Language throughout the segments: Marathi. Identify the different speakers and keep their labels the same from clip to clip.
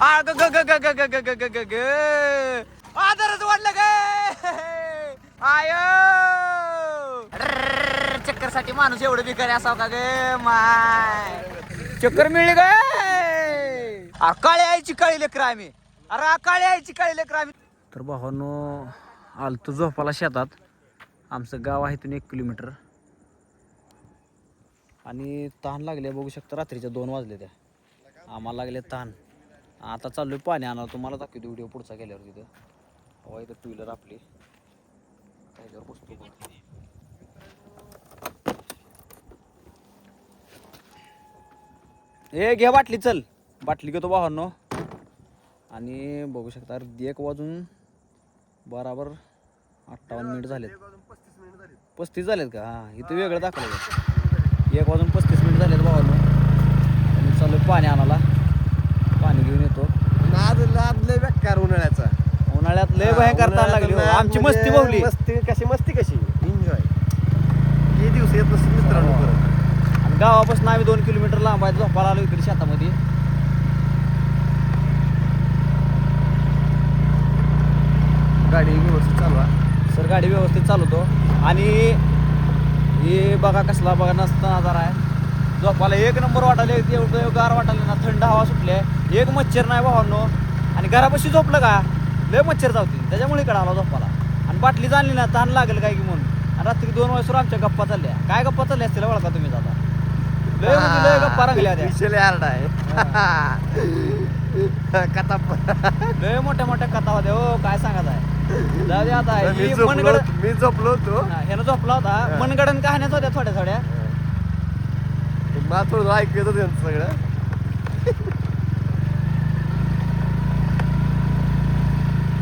Speaker 1: आदरच वाढलं ग आय चक्कर साठी माणूस एवढं बिकारी असावं का ग माय चक्कर मिळली ग काळी आईची काळी लेकर आम्ही अरे काळी आईची काळी लेकर आम्ही. तर भावांनो आलतो झोपाला शेतात. आमचं गाव आहे इथून 1 किलोमीटर आणि तहान लागले बघू शकता. रात्रीच्या 2 वाजले त्या आम्हाला लागले तहान. आता चाललोय पाणी आणायला. तुम्हाला दाखवतो व्हिडिओ पुढचा गेल्यावर. तिथं हवा इथं 2 व्हीलर आपली त्याच्यावर बसतो. हे घे बाटली चल बाटली घेतो भावांनो. आणि बघू शकता 1 वाजून बराबर 58 मिनिट झालेत. 35 झालेत का? हां इथं वेगळं दाखवलं. 1 वाजून 35 मिनिट झालेत भावांनो. आणि चालू पाणी आणायला. पाणी घेऊन येतो.
Speaker 2: नाद लय बेकार उन्हाळ्याचा.
Speaker 1: उन्हाळ्यात लय भयंकर ताण लागली. आमची मस्ती भावली.
Speaker 2: मस्ती कशी एन्जॉय हे दिवस येत नसतील मित्रांनो.
Speaker 1: आणि गावापासून आम्ही 2 किलोमीटर लांब आहे. झोपायला आलो इकडे शेतामध्ये.
Speaker 2: गाडी व्यवस्थित चालवा
Speaker 1: सर. गाडी व्यवस्थित चालवतो. आणि हे बघा कसला बघा नसता नजारा आहे. झोपाला 1 नंबर वाटायला. एवढं गार वाटायला ना. थंड हवा सुटली आहे. 1 मच्छर नाही भावांनो. आणि घरापाशी झोपलं का लय मच्छर जावतील. त्याच्यामुळे इकडे आला झोपाला. आणि बाटली जाणली ना तहान लागेल काय की म्हणून. आणि रात्री 2 वाजता आमच्या गप्पा चालल्या. काय गप्पा चालल्या असतील ओळखा तुम्ही जाता. लय लय गप्पा रंगल्या त्या.
Speaker 2: विषय हार्ड आहे. कथा
Speaker 1: लय मोठ्या मोठ्या कथा होत्या. हो काय सांगत आहे. जाऊ दे आता.
Speaker 2: मी झोपलो होतो.
Speaker 1: ह्यानं झोपला होता. मनगडन कहाण्याच होत्या थोड्या थोड्या.
Speaker 2: मला थोडं ऐकत होतं त्यांचं सगळं.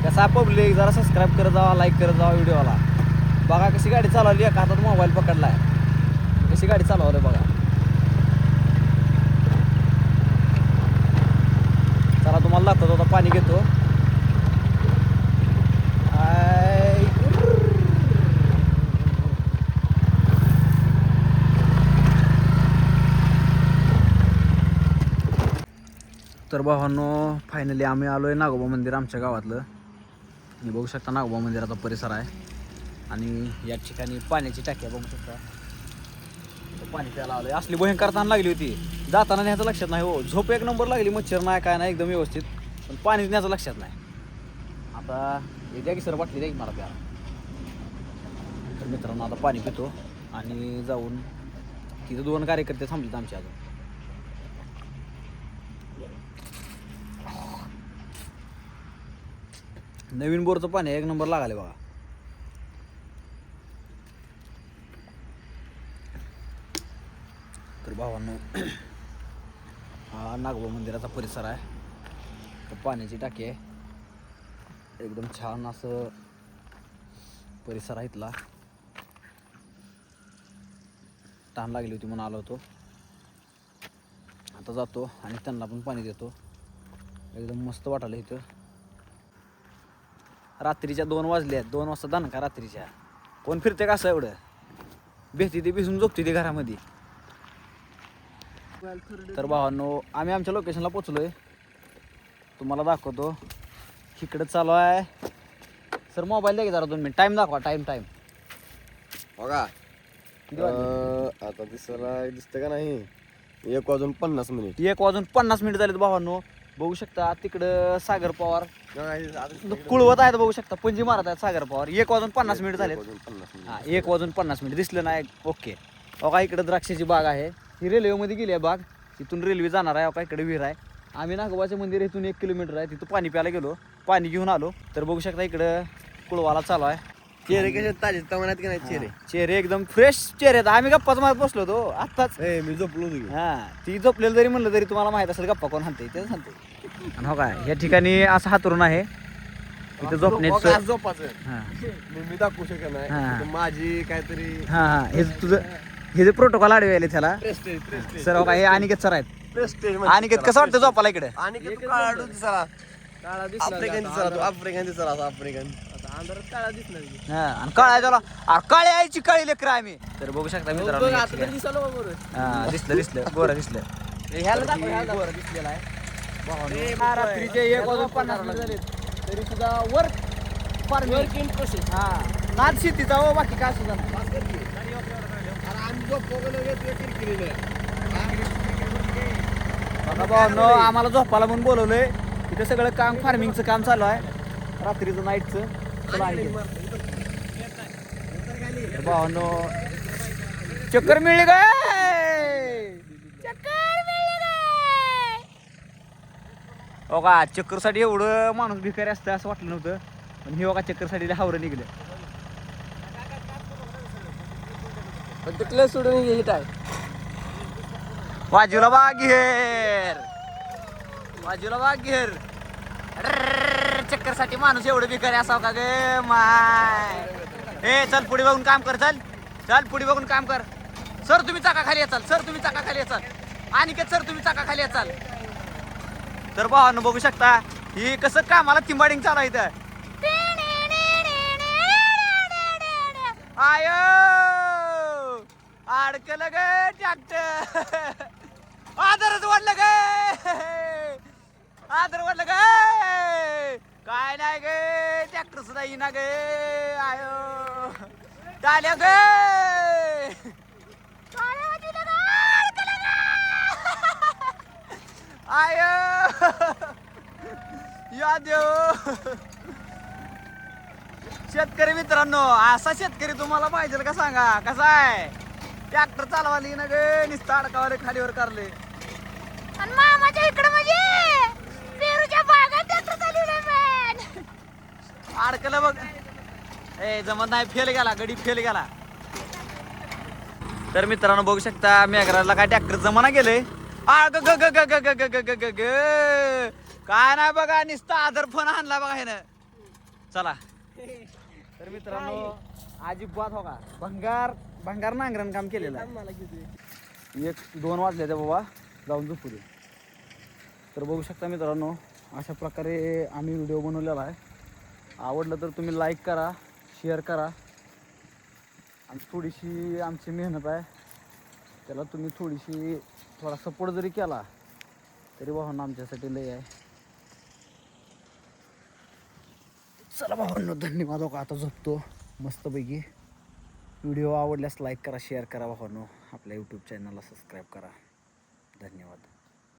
Speaker 1: कसा पब्लिक जरा सबस्क्राईब करत जावा, लाईक करत जावा व्हिडिओला. बघा कशी गाडी चालवली. एका हातात मोबाईल पकडलाय. कशी गाडी चालवली बघा. चला तुम्हाला दाखवतो. आता पाणी घेतो. तर भावांनो फायनली आम्ही आलोय नागोबा मंदिर आमच्या गावातलं. हे बघू शकता नागोबा मंदिराचा परिसर आहे. आणि या ठिकाणी पाण्याची टाकी आहे बघू शकता. पाणी प्यायला आलोय. असली भयंकर ताण लागली होती. जाताना न्यायचं लक्षात नाही. हो झोप 1 नंबर लागली. मच्छर नाही काय नाही एकदम व्यवस्थित. पण पाणीच न्यायचं लक्षात नाही. आता हे द्या की सर बाटली द्या की मला प्यायला. तर मित्रांनो आता पाणी पितो. आणि जाऊन तिथं 2 कार्यकर्ते थांबलेत आमच्या अजून. नवीन बोरचं पाणी 1 नंबर लागाले बघा. तर भावांनो हा नागोबा मंदिराचा परिसर आहे. तर पाण्याची टाकी आहे. एकदम छान असं परिसर आहे इथला. तहान लागली होती म्हणून आलो होतो. आता जातो आणि त्यांना पण पाणी देतो. एकदम मस्त वाटायला इथं. रात्रीच्या 2 वाजल्या. 2 वाजता दान का रात्रीच्या. कोण फिरते का असं एवढं. भेटते ते भिजून झोपते ते घरामध्ये. तर भावांनो आम्ही आमच्या लोकेशनला पोचलोय. तुम्हाला दाखवतो. इकडं चालू आहे. सर मोबाईल द्या की जरा 2 मिनिट. टाईम दाखवा. टाईम
Speaker 2: बघा आता दिसतं का नाही. 1 वाजून 50 मिनिट.
Speaker 1: 1 वाजून 50 मिनिट झालेत भावांनो. बघू शकता तिकडं सागर पवार कुळवत आहेत. बघू शकता पंजी मारत आहेत सागर पवार. 1 वाजून 50 मिनिट झालेत. हां 1 वाजून 50 मिनिट दिसलं नाही. ओके बघा इकडं द्राक्षाची बाग आहे. ही रेल्वेमध्ये गेली आहे बाग. तिथून रेल्वे जाणार आहे. बघा इकडे विहीर आहे. आम्ही नागोबाचं मंदिर इथून 1 किलोमीटर आहे. तिथं पाणी प्यायला गेलो. पाणी घेऊन आलो. तर बघू शकता इकडं कुळवाला चालू आहे.
Speaker 2: चेहरे कसे ताजे तवनात की नाही.
Speaker 1: चेहरे एकदम फ्रेश चेहरे आहेत. आम्ही गप्पाच मारत बसलो होतो आत्ताच.
Speaker 2: मी झोपलो होतो.
Speaker 1: हां ती झोपलेलं जरी म्हणलं तरी तुम्हाला माहित असेल गप्पा कोण हाणते तेच सांगते. आणि हो काय या ठिकाणी असं हातरून आहे. इथं झोपण्याचं
Speaker 2: झोपाचं.
Speaker 1: हां
Speaker 2: मी दाखवू शकत नाही. माझी काहीतरी
Speaker 1: हां हे तुझं हे जे प्रोटोकॉल आडवे त्याला. सर हो काय हे अनिकेत सर आहेत. अनिकेत कसं वाटतं झोपाला इकडे.
Speaker 2: अनिकेत काळा दिसला. आफ्रिकन दिसला. आफ्रिकन दिसला. आफ्रिकन
Speaker 1: हां आणि काळ्या त्याला काळी आईची काळी लेकर आम्ही. तर बघू शकता मित्रांनो. हां दिसलं गोरं दिसलं. ह्याला दिसलेला आहे. रात्रीचे 1:50 झाले तरी सुद्धा वर्क
Speaker 2: वर्क इन प्रोसेस.
Speaker 1: हा नाद शेतीचा हो, बाकी काय सुद्धा नाही. बघा भावांनो, आम्हाला झोपाला म्हणून बोलवलंय. इथं सगळं काम फार्मिंगचं काम चालू आहे, रात्रीचं नाईटचं. चला आहे भावांनो, चक्कर मिळली काय? चक्कर मिळली काय? हो का, चक्करसाठी एवढं माणूस भिकारी असतं असं वाटलं नव्हतं, पण हे बघा चक्करसाठी हावरं निघलं.
Speaker 2: पण तिथलं सोडून हिट आहे.
Speaker 1: बाजूला बाग घेर, बाजूला बाग घेर. चक्कर साठी माणूस एवढं भिकारी असावं का गे माय? ए चल पुढे बघून काम कर, चल चल पुढे बघून काम कर. सर तुम्ही चाकाखाली येचाल, सर तुम्ही चाकाखाली येचाल, आणि सर तुम्ही चाकाखाली येचाल. तर भावानं बघू शकता ही कसं कामाला तिंबाडिंग चालू आहे इथं. आयो अडकलं ग ट्रॅक्टर, आदरच वाढलं ग, आदर वाढलं ग. काय नाही गे, ट्रॅक्टर सुद्धा येईना गे. आयो डाल्या ग, आयो या देव. शेतकरी मित्रांनो, असा शेतकरी तुम्हाला पाहिजे का सांगा? कसा आहे ट्रॅक्टर चालवाली ना गे, नुसतं अडकावाले खालीवर करले.
Speaker 3: आणि मामाच्या इकडे म्हणजे पेरूच्या बागात ट्रॅक्टर चालवलं.
Speaker 1: अडकलं बघ. ए जमत नाही, फेल गेला, गडी फेल गेला. तर मित्रांनो बघू शकता, मेघराजला काय ट्रॅक्टर जमाना गेले. काय नाही बघा, नुसतं आदर फोन आणला बघा हे ना. चला तर मित्रांनो, अजिबात हो का भंगार भंगार नांगरण काम केलेलं आहे. 1-2 वाजले ते बाबा, जाऊन झोपू दे. तर बघू शकता मित्रांनो, अशा प्रकारे आम्ही व्हिडिओ बनवलेला आहे. आवडलं तर तुम्ही लाईक करा, शेअर करा. आणि थोडीशी आमची मेहनत आहे, त्याला तुम्ही थोडा सपोर्ट जरी केला तरी भावांनो आमच्यासाठी लय आहे. चला भावांनो, धन्यवाद. हो का आता झोपतो मस्तपैकी. व्हिडिओ आवडल्यास लाईक करा, शेअर करा भावांनो. आपल्या यूट्यूब चॅनलला सबस्क्राईब करा. धन्यवाद.